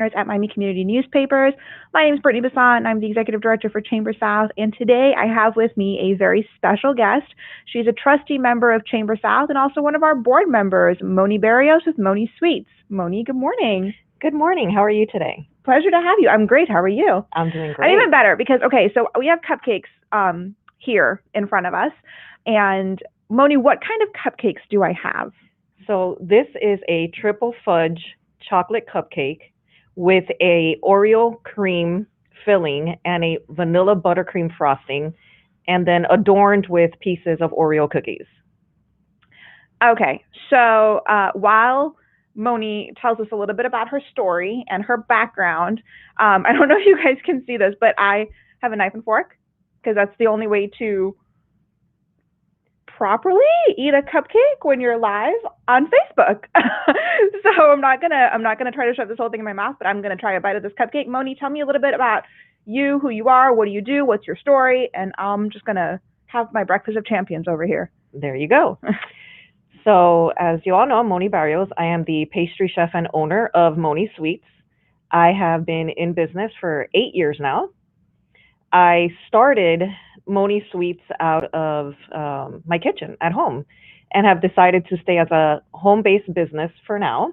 partners at Miami Community Newspapers. My name is Brittnie Bassant, and I'm the Executive Director for Chamber South. And today I have with me a very special guest. She's a trustee member of Chamber South and also one of our board members, Moni Berrios with Moni Sweets. Moni, good morning. Good morning. How are you today? Pleasure to have you. I'm great. How are you? I'm doing great. I'm even better because, okay, so we have cupcakes here in front of us. And Moni, what kind of cupcakes do I have? So this is a triple fudge chocolate cupcake with a Oreo cream filling and a vanilla buttercream frosting, and then adorned with pieces of Oreo cookies. Okay, so while Moni tells us a little bit about her story and her background, I don't know if you guys can see this, but I have a knife and fork because that's the only way to properly eat a cupcake when you're live on Facebook. So I'm not gonna try to shove this whole thing in my mouth, but I'm gonna try a bite of this cupcake. Moni, tell me a little bit about you, who you are, what do you do, what's your story, and I'm just gonna have my breakfast of champions over here. There you go. So as you all know, I'm Moni Berrios. I am the pastry chef and owner of Moni Sweets. I have been in business for 8 years now. I started Moni Sweets out of my kitchen at home and have decided to stay as a home-based business for now.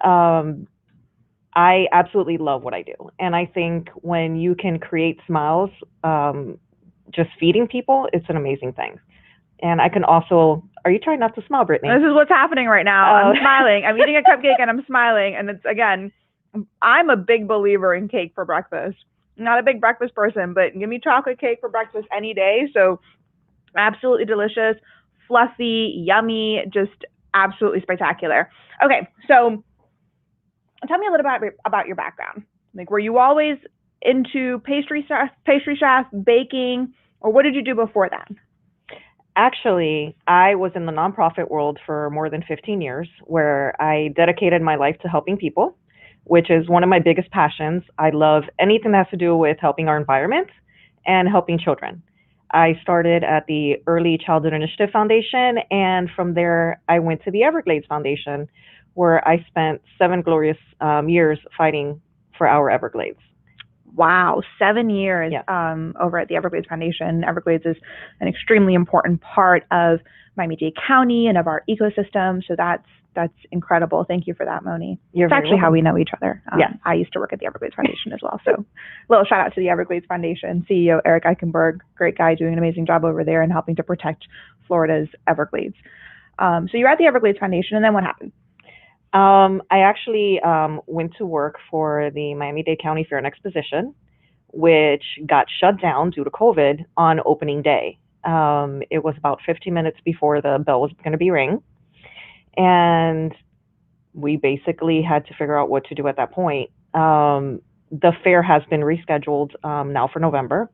I absolutely love what I do. And I think when you can create smiles, just feeding people, it's an amazing thing. And I can also, are you trying not to smile, Brittnie? This is what's happening right now. I'm smiling. I'm eating a cupcake and I'm smiling. And it's, again, I'm a big believer in cake for breakfast. Not a big breakfast person, but give me chocolate cake for breakfast any day. So absolutely delicious, fluffy, yummy, just absolutely spectacular. Okay, so tell me a little bit about your background. Like, were you always into pastry chef, baking, or what did you do before that? Actually, I was in the nonprofit world for more than 15 years, where I dedicated my life to helping people, which is one of my biggest passions. I love anything that has to do with helping our environment and helping children. I started at the Early Childhood Initiative Foundation, and from there I went to the Everglades Foundation, where I spent 7 glorious years fighting for our Everglades. Wow, 7 years over at the Everglades Foundation. Everglades is an extremely important part of Miami-Dade County and of our ecosystem, so that's incredible. Thank you for that, Moni. It's actually how we know each other. I used to work at the Everglades Foundation as well, so little shout out to the Everglades Foundation. CEO Eric Eichenberg, great guy, doing an amazing job over there and helping to protect Florida's Everglades. So you're at the Everglades Foundation, and then what happened? I actually went to work for the Miami-Dade County Fair and Exposition, which got shut down due to COVID on opening day. It was about 15 minutes before the bell was going to be ring. And we basically had to figure out what to do at that point. The fair has been rescheduled now for November.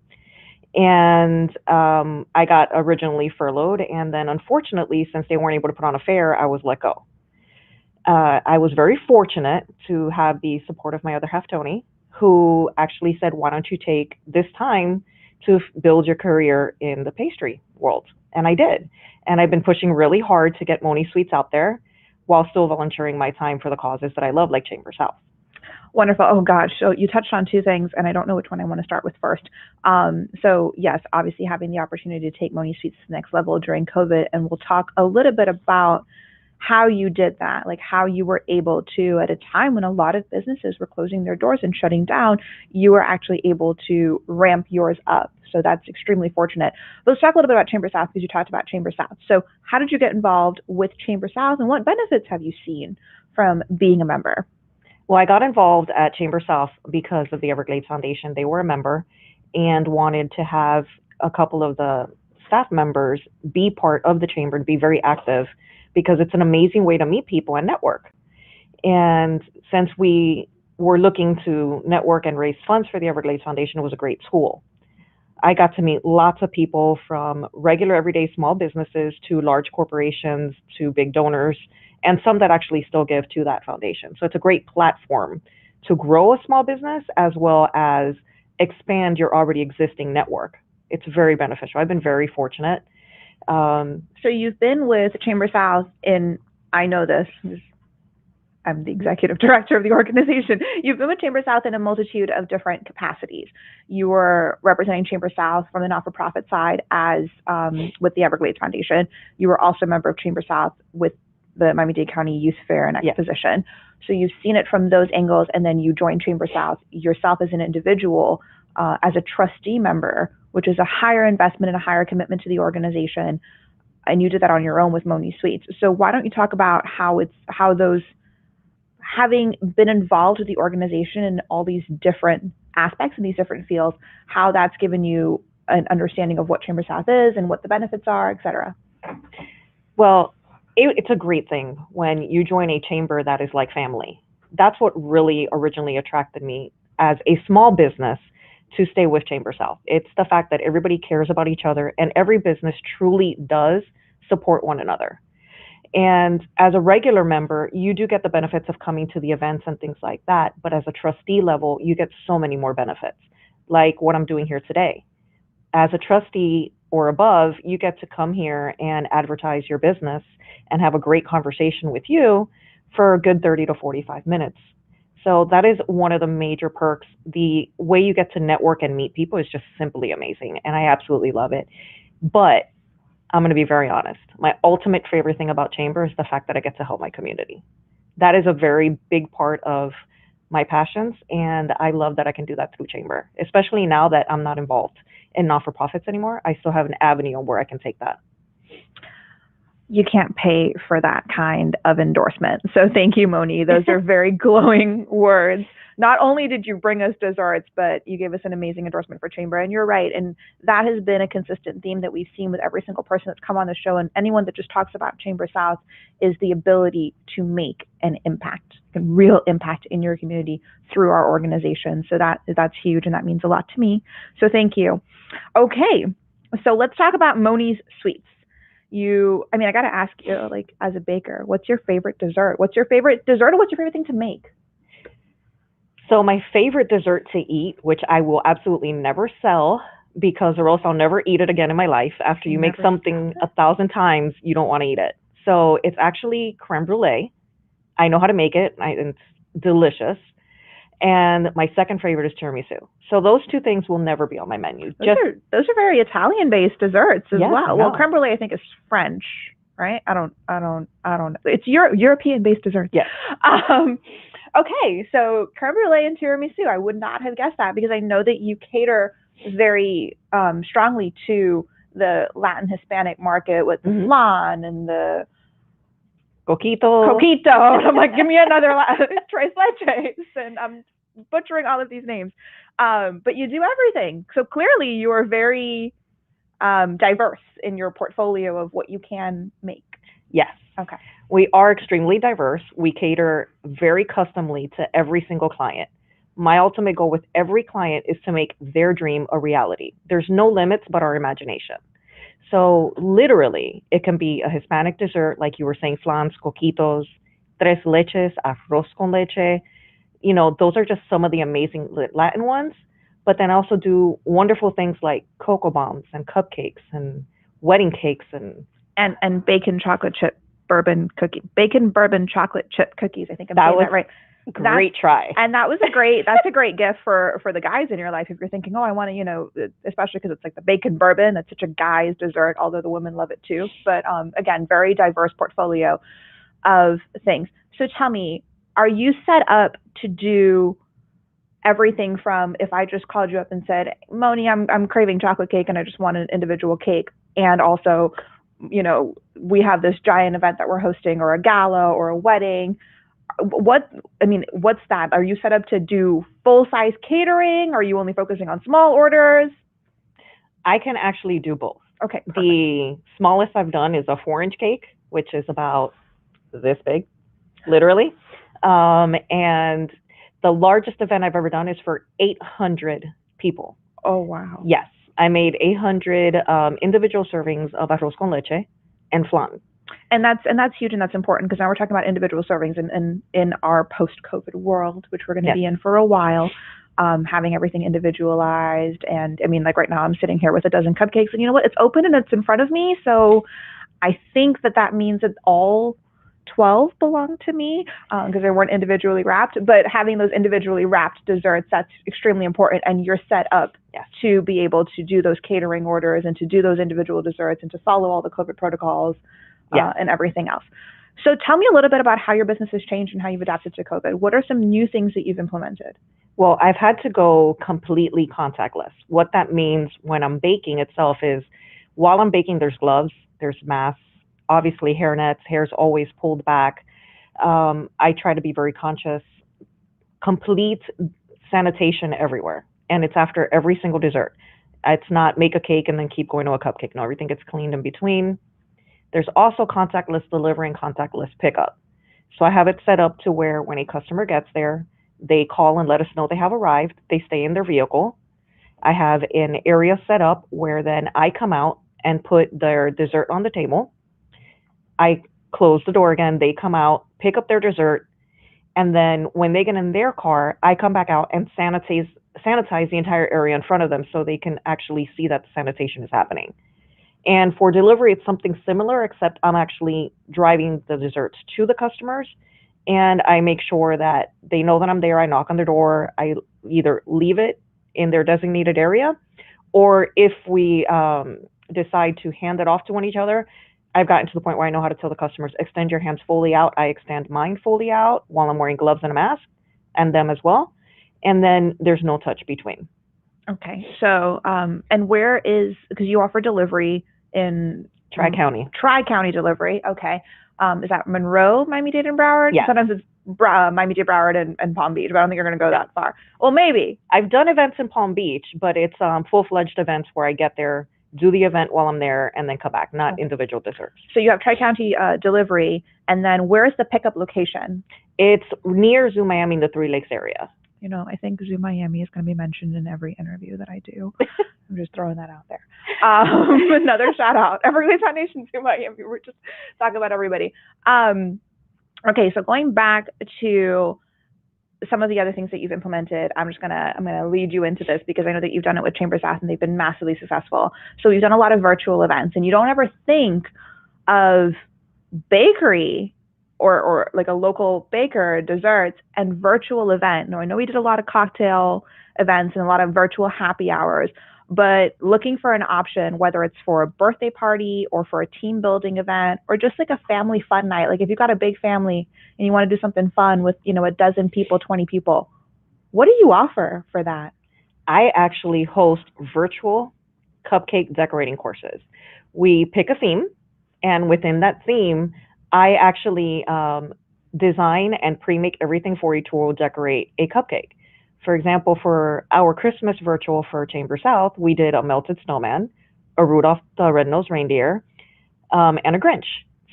And I got originally furloughed. And then unfortunately, since they weren't able to put on a fair, I was let go. I was very fortunate to have the support of my other half, Tony, who actually said, why don't you take this time to build your career in the pastry world? And I did. And I've been pushing really hard to get Moni Sweets out there while still volunteering my time for the causes that I love, like Chamber South. Wonderful. Oh, gosh. So you touched on 2 things, and I don't know which one I want to start with first. So, yes, obviously having the opportunity to take Moni Sweets to the next level during COVID, and we'll talk a little bit about how you did that, like how you were able to, at a time when a lot of businesses were closing their doors and shutting down, you were actually able to ramp yours up. So that's extremely fortunate. But let's talk a little bit about Chamber South, because you talked about Chamber South. So how did you get involved with Chamber South, and what benefits have you seen from being a member? Well, I got involved at Chamber South because of the Everglades Foundation. They were a member and wanted to have a couple of the staff members be part of the chamber and be very active, because it's an amazing way to meet people and network. And since we were looking to network and raise funds for the Everglades Foundation, it was a great tool. I got to meet lots of people, from regular everyday small businesses to large corporations to big donors, and some that actually still give to that foundation. So it's a great platform to grow a small business as well as expand your already existing network. It's very beneficial. I've been very fortunate. So you've been with Chamber South in, I know this, I'm the executive director of the organization. You've been with Chamber South in a multitude of different capacities. You were representing Chamber South from the not-for-profit side as with the Everglades Foundation. You were also a member of Chamber South with the Miami-Dade County Youth Fair and Exposition. So you've seen it from those angles, and then you joined Chamber South yourself as an individual, as a trustee member, which is a higher investment and a higher commitment to the organization. And you did that on your own with Moni Sweets. So why don't you talk about how those, having been involved with the organization in all these different aspects and these different fields, how that's given you an understanding of what Chamber South is and what the benefits are, et cetera? Well, it's a great thing when you join a chamber that is like family. That's what really originally attracted me as a small business to stay with Chamber South. It's the fact that everybody cares about each other and every business truly does support one another. And as a regular member, you do get the benefits of coming to the events and things like that. But as a trustee level, you get so many more benefits, like what I'm doing here today. As a trustee or above, you get to come here and advertise your business and have a great conversation with you for a good 30 to 45 minutes. So that is one of the major perks. The way you get to network and meet people is just simply amazing, and I absolutely love it. But I'm going to be very honest. My ultimate favorite thing about Chamber is the fact that I get to help my community. That is a very big part of my passions, and I love that I can do that through Chamber, especially now that I'm not involved in not-for-profits anymore. I still have an avenue where I can take that. You can't pay for that kind of endorsement. So thank you, Moni. Those are very glowing words. Not only did you bring us desserts, but you gave us an amazing endorsement for Chamber. And you're right. And that has been a consistent theme that we've seen with every single person that's come on the show. And anyone that just talks about Chamber South is the ability to make an impact, a real impact in your community through our organization. So that's huge. And that means a lot to me. So thank you. Okay. So let's talk about Moni's Sweets. I got to ask you, like, as a baker, what's your favorite dessert? What's your favorite dessert, or what's your favorite thing to make? So my favorite dessert to eat, which I will absolutely never sell because or else I'll never eat it again in my life. After you make something 1,000 times, you don't want to eat it. So it's actually creme brulee. I know how to make it. It's delicious. And my second favorite is tiramisu. So those two things will never be on my menu. Those are very Italian-based desserts as well. Well, creme brulee I think is French, right? I don't know. It's European-based desserts. Yes. Okay, so creme brulee and tiramisu. I would not have guessed that because I know that you cater very strongly to the Latin Hispanic market with the flan and the Coquito. And I'm like, give me another tres leches. And I'm butchering all of these names. But you do everything. So clearly you are very diverse in your portfolio of what you can make. Yes. Okay. We are extremely diverse. We cater very customly to every single client. My ultimate goal with every client is to make their dream a reality. There's no limits but our imagination. So literally, it can be a Hispanic dessert, like you were saying, flans, coquitos, tres leches, arroz con leche. You know, those are just some of the amazing Latin ones. But then also do wonderful things like cocoa bombs and cupcakes and wedding cakes and bacon chocolate chip bourbon cookie, bacon bourbon chocolate chip cookies. I think I'm saying that right. Great try. And that's a great gift for the guys in your life. If you're thinking, oh, I want to, especially because it's like the bacon bourbon, that's such a guy's dessert, although the women love it too. But again, very diverse portfolio of things. So tell me, are you set up to do everything from, if I just called you up and said, Moni, I'm craving chocolate cake and I just want an individual cake, and also, we have this giant event that we're hosting, or a gala or a wedding. What's that? Are you set up to do full-size catering? Are you only focusing on small orders? I can actually do both. Okay. Perfect. The smallest I've done is a 4-inch cake, which is about this big, literally. And the largest event I've ever done is for 800 people. Oh, wow. Yes. I made 800 individual servings of arroz con leche and flan. And that's huge, and that's important, because now we're talking about individual servings in our post-COVID world, which we're going to be in for a while, having everything individualized. And I mean, like right now I'm sitting here with a dozen cupcakes, and you know what? It's open and it's in front of me. So I think that means that all 12 belonged to me because they weren't individually wrapped. But having those individually wrapped desserts, that's extremely important. And you're set up to be able to do those catering orders and to do those individual desserts and to follow all the COVID protocols and everything else. So tell me a little bit about how your business has changed and how you've adapted to COVID. What are some new things that you've implemented? Well, I've had to go completely contactless. What that means when I'm baking itself is while I'm baking, there's gloves, there's masks, obviously hairnets, hair's always pulled back. I try to be very conscious, complete sanitation everywhere. And it's after every single dessert. It's not make a cake and then keep going to a cupcake. No, everything gets cleaned in between. There's also contactless delivery and contactless pickup. So I have it set up to where when a customer gets there, they call and let us know they have arrived. They stay in their vehicle. I have an area set up where then I come out and put their dessert on the table. I close the door again. They come out, pick up their dessert, and then when they get in their car, I come back out and sanitize the entire area in front of them so they can actually see that the sanitation is happening. And for delivery, it's something similar, except I'm actually driving the desserts to the customers, and I make sure that they know that I'm there. I knock on their door. I either leave it in their designated area, or if we decide to hand it off to one each other, I've gotten to the point where I know how to tell the customers, extend your hands fully out. I extend mine fully out while I'm wearing gloves and a mask, and them as well. And then there's no touch between. Okay. So, and where is, because you offer delivery in Tri-County. Tri-County delivery. Okay. Is that Monroe, Miami-Dade, and Broward? Yeah. Sometimes it's Miami-Dade, Broward, and Palm Beach, but I don't think you're going to go that far. Well, maybe. I've done events in Palm Beach, but it's full-fledged events where I get there, do the event while I'm there, and then come back, not individual desserts. So you have Tri-County delivery, and then where's the pickup location? It's near Zoo Miami in the Three Lakes area. You know, I think Zoo Miami is going to be mentioned in every interview that I do. I'm just throwing that out there. Another shout out. Everglades Foundation, Zoo Miami. We're just talking about everybody. Okay, so going back to some of the other things that you've implemented, I'm gonna lead you into this because I know that you've done it with Chamber South and they've been massively successful. So you've done a lot of virtual events, and you don't ever think of bakery or like a local baker, desserts, and virtual event. Now, I know we did a lot of cocktail events and a lot of virtual happy hours, but looking for an option, whether it's for a birthday party or for a team building event or just like a family fun night. Like if you've got a big family and you want to do something fun with, you know, a dozen people, 20 people, what do you offer for that? I actually host virtual cupcake decorating courses. We pick a theme, and within that theme, I actually design and pre-make everything for you to decorate a cupcake. For example, for our Christmas virtual for Chamber South, we did a melted snowman, a Rudolph the Red-Nosed Reindeer, and a Grinch.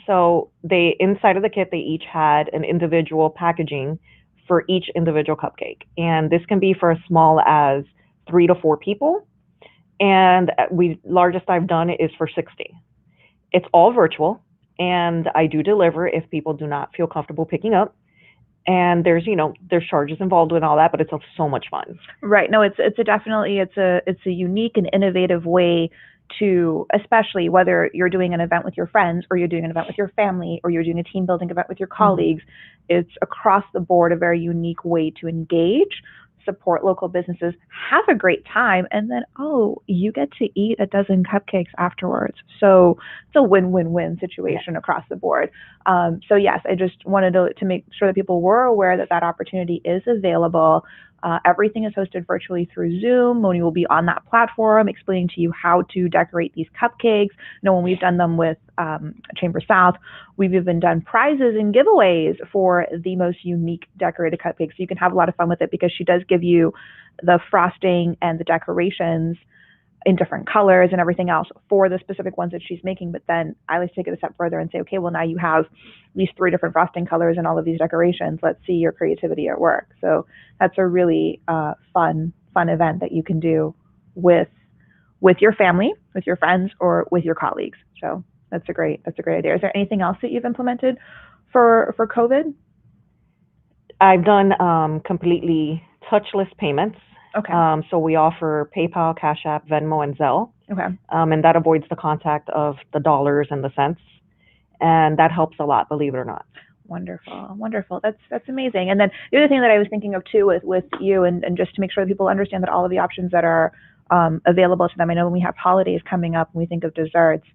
So they, inside of the kit, they each had an individual packaging for each individual cupcake. And this can be for as small as 3 to 4 people. And largest I've done is for 60. It's all virtual. And I do deliver if people do not feel comfortable picking up. And there's charges involved with all that, but it's so much fun. Right. No, it's a unique and innovative way to, especially whether you're doing an event with your friends or you're doing an event with your family or you're doing a team building event with your colleagues. It's across the board a very unique way to engage, support local businesses, have a great time, and then, you get to eat a dozen cupcakes afterwards. So it's a win-win-win situation across the board. So yes, I just wanted to make sure that people were aware that that opportunity is available. Everything is hosted virtually through Zoom. Moni will be on that platform explaining to you how to decorate these cupcakes. When we've done them with Chamber South, we've even done prizes and giveaways for the most unique decorated cupcakes. So you can have a lot of fun with it because she does give you the frosting and the decorations in different colors and everything else for the specific ones that she's making. But then I like to take it a step further and say, okay, well, now you have these 3 different frosting colors and all of these decorations. Let's see your creativity at work. So that's a really fun event that you can do with your family, with your friends, or with your colleagues. So that's a great idea. Is there anything else that you've implemented for COVID? I've done completely touchless payments. Okay. So we offer PayPal, Cash App, Venmo, and Zelle. Okay. And that avoids the contact of the dollars and the cents. And that helps a lot, believe it or not. Wonderful, wonderful. That's amazing. And then the other thing that I was thinking of too with you, and just to make sure that people understand that all of the options that are available to them. I know when we have holidays coming up and we think of desserts,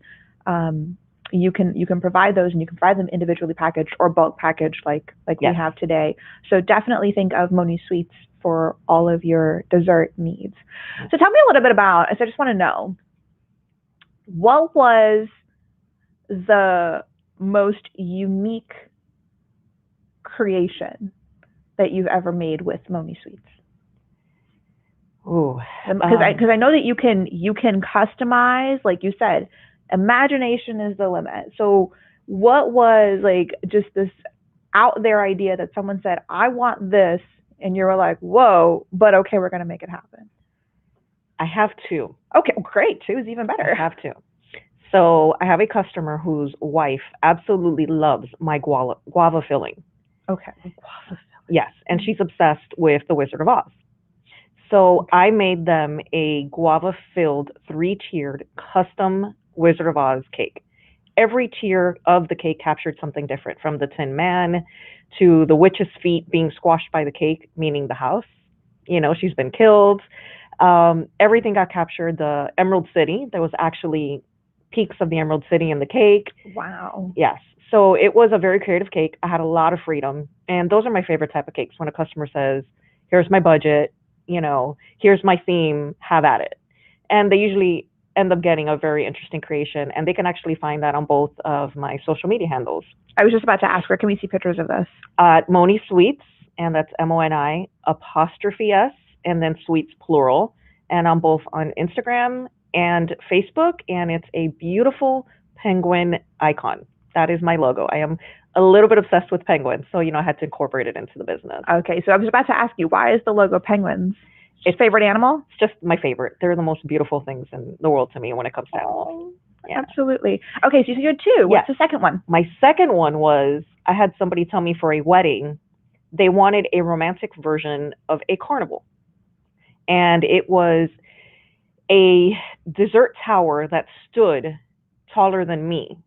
you can provide those, and you can provide them individually packaged or bulk packaged like Yes. we have today. So definitely think of Moni Sweets for all of your dessert needs. So tell me a little bit about, I just want to know, what was the most unique creation that you've ever made with Moni Sweets? Ooh, because I know that you can customize, like you said, imagination is the limit. So what was like just this out there idea that someone said, I want this, and you were like, whoa, but okay, we're going to make it happen? I have two. Okay, well, great. Two is even better. I have two. So I have a customer whose wife absolutely loves my guava filling. Okay. Guava filling. Yes, and she's obsessed with The Wizard of Oz. So I made them a guava-filled, 3-tiered custom Wizard of Oz cake. Every tier of the cake captured something different, from the Tin Man to the witch's feet being squashed by the cake, meaning the house. You know, she's been killed. Everything got captured. The Emerald City, there was actually peaks of the Emerald City in the cake. Wow. Yes. So it was a very creative cake. I had a lot of freedom. And those are my favorite type of cakes, when a customer says, here's my budget, you know, here's my theme, have at it. And they usually end up getting a very interesting creation. And they can actually find that on both of my social media handles. I was just about to ask, where can we see pictures of this? Moni Sweets, and that's MONI ', and then Sweets plural. And I'm both on Instagram and Facebook. And it's a beautiful penguin icon. That is my logo. I am a little bit obsessed with penguins, so I had to incorporate it into the business. Okay, so I was about to ask you, why is the logo penguins? It's favorite animal? It's just my favorite. They're the most beautiful things in the world to me when it comes to animals. Yeah. Absolutely. Okay, so you had two. What's the second one? My second one was, I had somebody tell me for a wedding, they wanted a romantic version of a carnival. And it was a dessert tower that stood taller than me,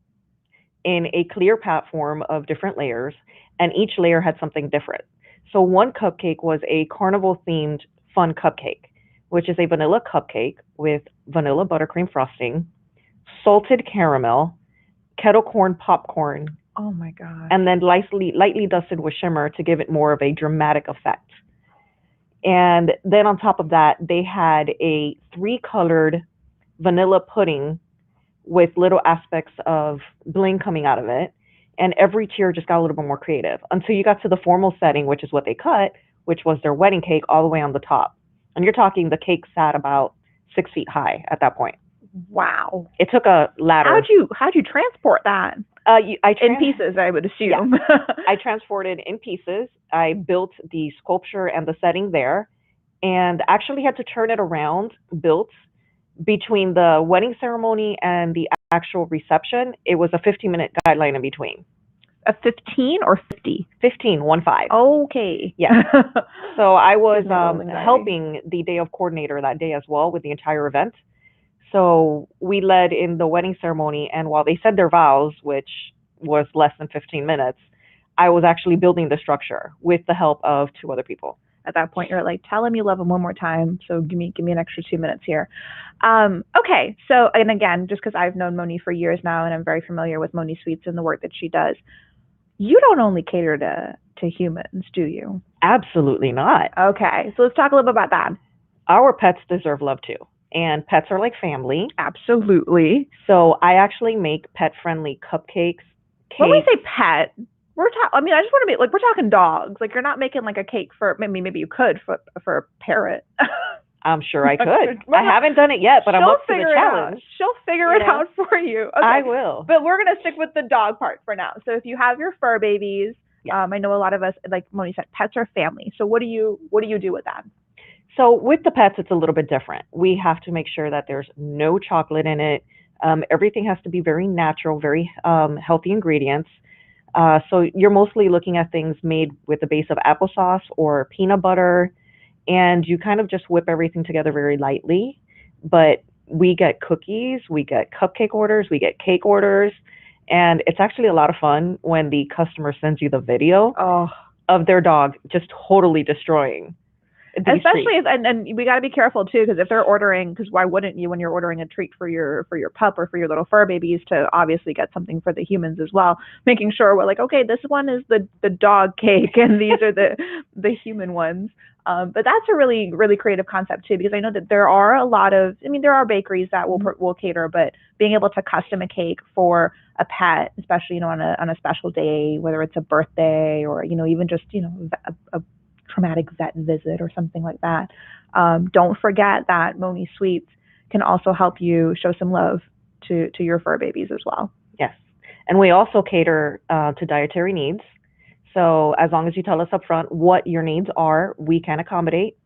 in a clear platform of different layers, and each layer had something different. So one cupcake was a carnival-themed fun cupcake, which is a vanilla cupcake with vanilla buttercream frosting, salted caramel, kettle corn popcorn. Oh my God. And then lightly dusted with shimmer to give it more of a dramatic effect. And then on top of that, they had a 3-colored vanilla pudding with little aspects of bling coming out of it. And every tier just got a little bit more creative until you got to the formal setting, which is what they cut, which was their wedding cake all the way on the top. And you're talking, the cake sat about 6 feet high at that point. Wow. It took a ladder. How'd you transport that? In pieces, I would assume. Yeah. I transported in pieces. I built the sculpture and the setting there, and actually had to turn it around, built between the wedding ceremony and the actual reception. It was a 15-minute guideline in between. A 15 or 50? 15, 15. Okay. Yeah. So I was helping the day of coordinator that day as well with the entire event. So we led in the wedding ceremony, and while they said their vows, which was less than 15 minutes, I was actually building the structure with the help of 2 other people. At that point, you're like, tell him you love him one more time. So give me an extra 2 minutes here. Okay. So, and again, just because I've known Moni for years now, and I'm very familiar with Moni Sweets and the work that she does, you don't only cater to humans, do you? Absolutely not. Okay. So let's talk a little bit about that. Our pets deserve love too. And pets are like family. Absolutely. So I actually make pet-friendly cupcakes. When we say pet, I just want to be like, we're talking dogs. Like, you're not making like a cake for, maybe you could for a parrot. I'm sure I could. I haven't done it yet, but I'm up to the challenge. She'll figure it out for you. Okay. I will. But we're going to stick with the dog part for now. So if you have your fur babies, I know a lot of us, like Moni said, pets are family. So what do you do with that? So with the pets, it's a little bit different. We have to make sure that there's no chocolate in it. Everything has to be very natural, very healthy ingredients. So you're mostly looking at things made with a base of applesauce or peanut butter, and you kind of just whip everything together very lightly. But we get cookies, we get cupcake orders, we get cake orders, And it's actually a lot of fun when the customer sends you the video Oh, of their dog just totally destroying these especially treats. and we got to be careful too, because if they're ordering, because why wouldn't you, when you're ordering a treat for your pup or for your little fur babies, to obviously get something for the humans as well, making sure we're like, okay, this one is the dog cake and these are the human ones. But that's a really really creative concept too, because I know that there are a lot of, I mean, there are bakeries that will cater, but being able to custom a cake for a pet, especially on a special day, whether it's a birthday or even just a traumatic vet visit or something like that. Don't forget that Moni Sweets can also help you show some love to your fur babies as well. Yes. And we also cater to dietary needs. So as long as you tell us up front what your needs are, we can accommodate.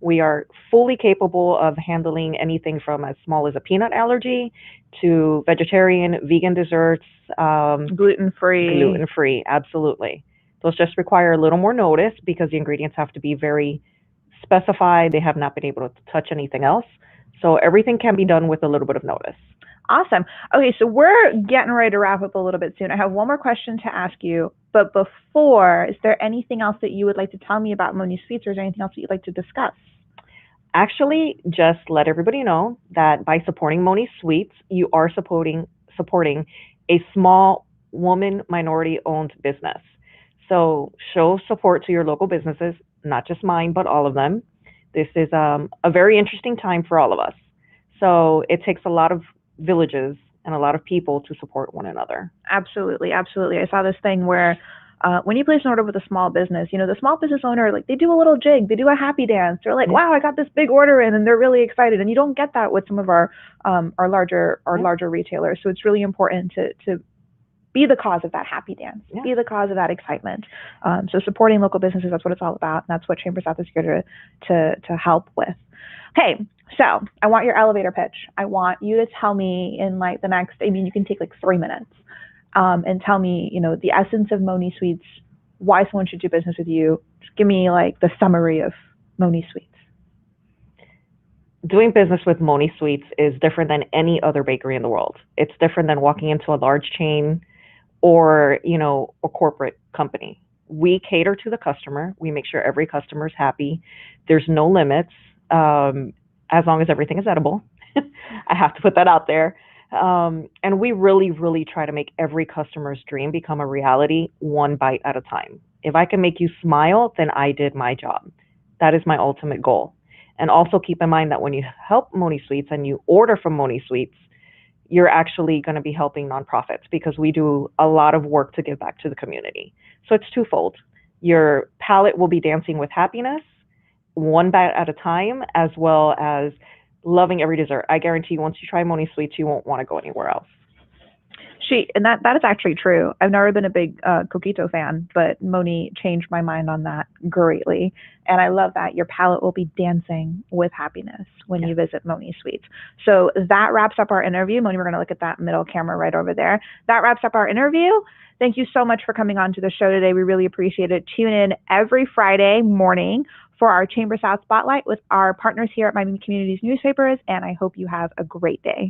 We are fully capable of handling anything from as small as a peanut allergy to vegetarian, vegan desserts, gluten-free. Gluten-free, absolutely. Those just require a little more notice because the ingredients have to be very specified. They have not been able to touch anything else. So everything can be done with a little bit of notice. Awesome. Okay, so we're getting ready to wrap up a little bit soon. I have one more question to ask you, but before, is there anything else that you would like to tell me about Moni Sweets, or is there anything else that you'd like to discuss? Actually, just let everybody know that by supporting Moni Sweets, you are supporting a small woman minority-owned business. So show support to your local businesses, not just mine, but all of them. This is a very interesting time for all of us. So it takes a lot of villages and a lot of people to support one another. Absolutely, absolutely. I saw this thing where when you place an order with a small business, the small business owner, like, they do a little jig, they do a happy dance. They're like, wow, I got this big order in, and they're really excited. And you don't get that with some of our larger retailers. So it's really important to be the cause of that happy dance, be the cause of that excitement. So supporting local businesses, that's what it's all about. And that's what Chamber South is here to help with. Okay, so I want your elevator pitch. I want you to tell me in like the next, I mean, you can take like 3 minutes, and tell me, the essence of Moni Sweets, why someone should do business with you. Just give me like the summary of Moni Sweets. Doing business with Moni Sweets is different than any other bakery in the world. It's different than walking into a large chain or, a corporate company. We cater to the customer. We make sure every customer is happy. There's no limits, as long as everything is edible. I have to put that out there. And we really, really try to make every customer's dream become a reality, one bite at a time. If I can make you smile, then I did my job. That is my ultimate goal. And also keep in mind that when you help Moni Sweets and you order from Moni Sweets, you're actually going to be helping nonprofits, because we do a lot of work to give back to the community. So it's twofold. Your palate will be dancing with happiness, one bite at a time, as well as loving every dessert. I guarantee once you try Moni Sweets, you won't want to go anywhere else. And that is actually true. I've never been a big coquito fan, but Moni changed my mind on that greatly. And I love that your palate will be dancing with happiness when you visit Moni Sweets. So that wraps up our interview. Moni, we're going to look at that middle camera right over there. That wraps up our interview. Thank you so much for coming on to the show today. We really appreciate it. Tune in every Friday morning for our Chamber South Spotlight with our partners here at Miami Communities Newspapers, and I hope you have a great day.